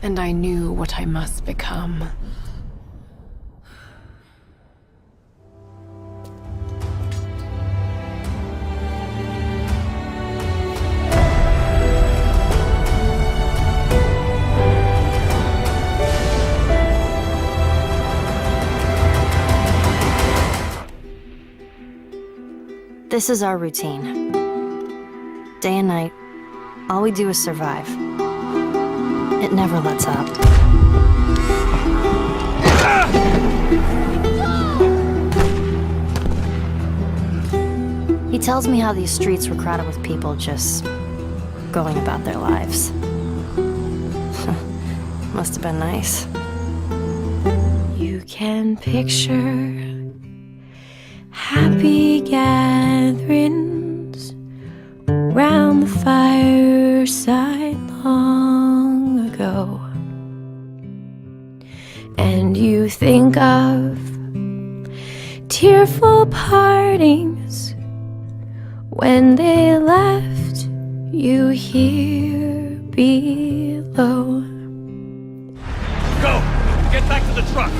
and I knew what I must become. This is our routine. Day and night, all we do is survive. It never lets up. He tells me how these streets were crowded with people just going about their lives. Must have been nice. You can picture happy gatherings round the fireside long ago, and you think of tearful partings when they left you here below. Go! Get back to the truck!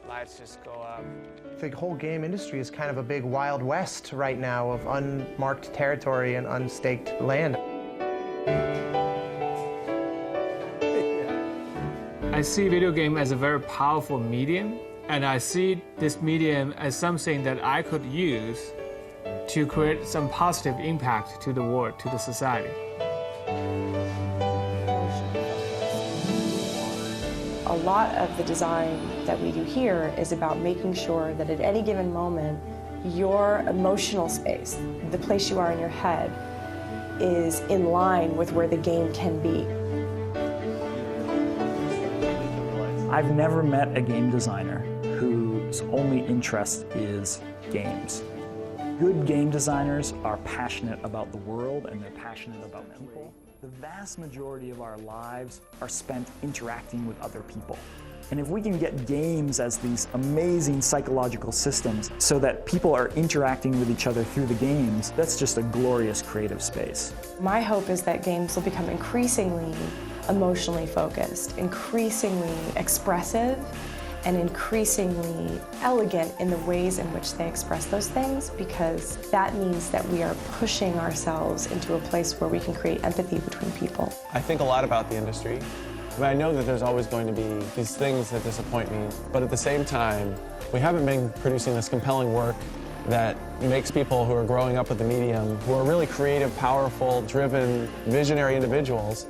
Lights just go up. The whole game industry is kind of a big Wild West right now of unmarked territory and unstaked land. I see video game as a very powerful medium, and I see this medium as something that I could use to create some positive impact to the world, to the society. A lot of the design that we do here is about making sure that at any given moment, your emotional space, the place you are in your head, is in line with where the game can be. I've never met a game designer whose only interest is games. Good game designers are passionate about the world and they're passionate about people. The vast majority of our lives are spent interacting with other people. And if we can get games as these amazing psychological systems so that people are interacting with each other through the games, that's just a glorious creative space. My hope is that games will become increasingly emotionally focused, increasingly expressive, and increasingly elegant in the ways in which they express those things, because that means that we are pushing ourselves into a place where we can create empathy between people. I think a lot about the industry. I know that there's always going to be these things that disappoint me, but at the same time, we haven't been producing this compelling work that makes people who are growing up with the medium, who are really creative, powerful, driven, visionary individuals,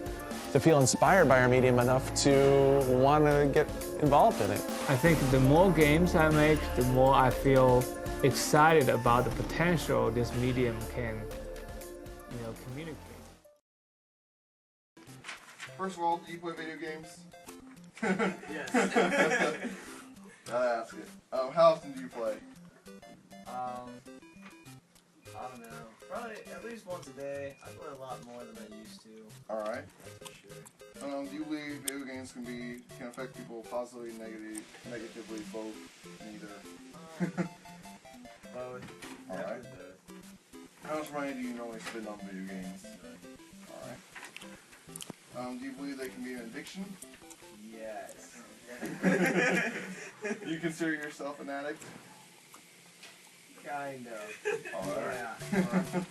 to feel inspired by our medium enough to want to get involved in it. I think the more games I make, the more I feel excited about the potential this medium can, communicate. First of all, do you play video games? Yes. Gotta ask it. How often do you play? I don't know. Probably at least once a day. I play a lot more than I used to. Alright. That's for sure. Do you believe video games can affect people positively, negatively, both, neither? Both. Alright. How much money do you normally spend on video games? Alright. Do you believe they can be an addiction? Yes. You consider yourself an addict? Kind of. Alright. Yeah.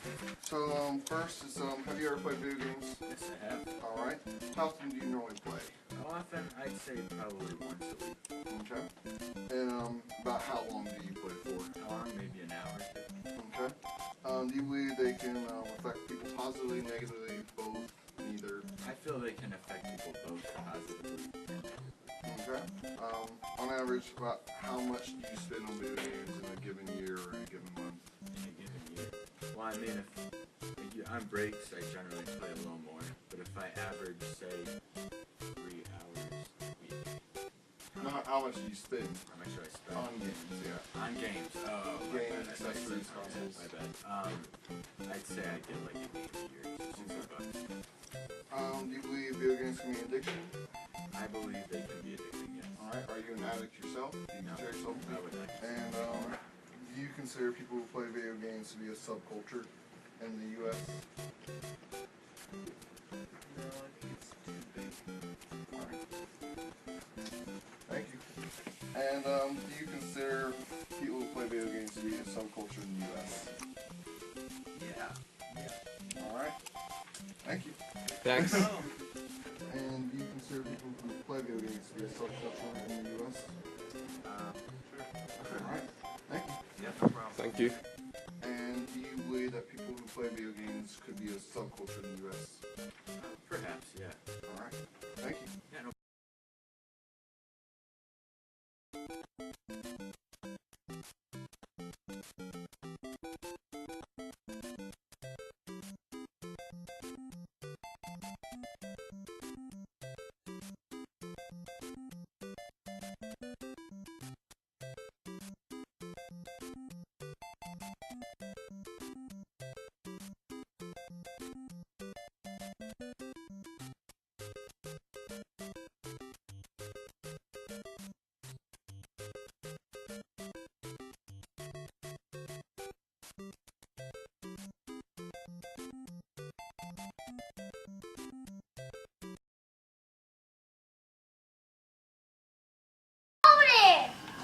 So, first is, have you ever played video games? Yes, I have. Alright. How often do you normally play? How often? I'd say probably once a week. Okay. And, about how long do you play for? How long? Maybe an hour. Okay. Do you believe they can affect people positively, negatively, both, neither? I feel they can affect people both positively. Okay. On average, about how much do you spend on video games in a given year or in a given month? In a given year. Well, I mean, if on breaks, I generally play a little more. But if I average, say, 3 hours a week. How much do you spend? How much do I spend? On games, yeah. On games. Oh, Games, accessories, consoles. My bad. I'd say I get like at least a year. Do you believe video games can be an addiction? I believe they can be addicting, yes. Alright, are you an addict yourself? No, Consider yourself? I would not. And do you consider people who play video games to be a subculture in the U.S.? No, I think it's too big. Alright. Thank you. And do you consider people who play video games to be a subculture in the U.S.? Yeah. Alright. Thank you. Thanks. And do you consider people who play video games to be a subculture in the U.S.? Sure. Alright. Thank you. Yeah, no problem. Thank you. And do you believe that people who play video games could be a subculture in the U.S.? Perhaps, yeah. Alright. Thank you. Yeah, no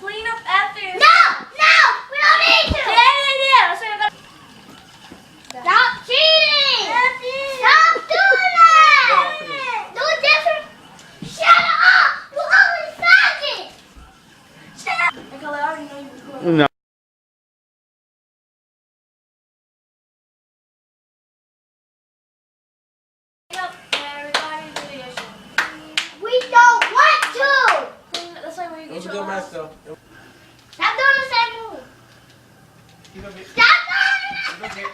Clean up after you. No! No! We don't need to! Stop cheating! Stop doing that! Do it different! Shut up! You're always faggot! Shut up! I already know you were cool. No. We don't want to! That's like when you get your match though. Stop doing the same move! Stop doing it!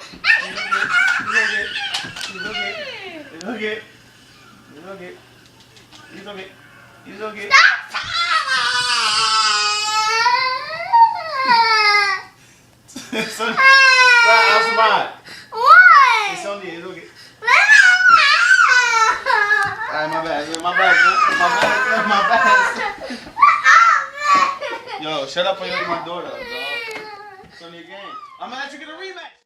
Yo, shut up or you'll eat my daughter, dog. It's on your game. I'm gonna ask you to get a rematch.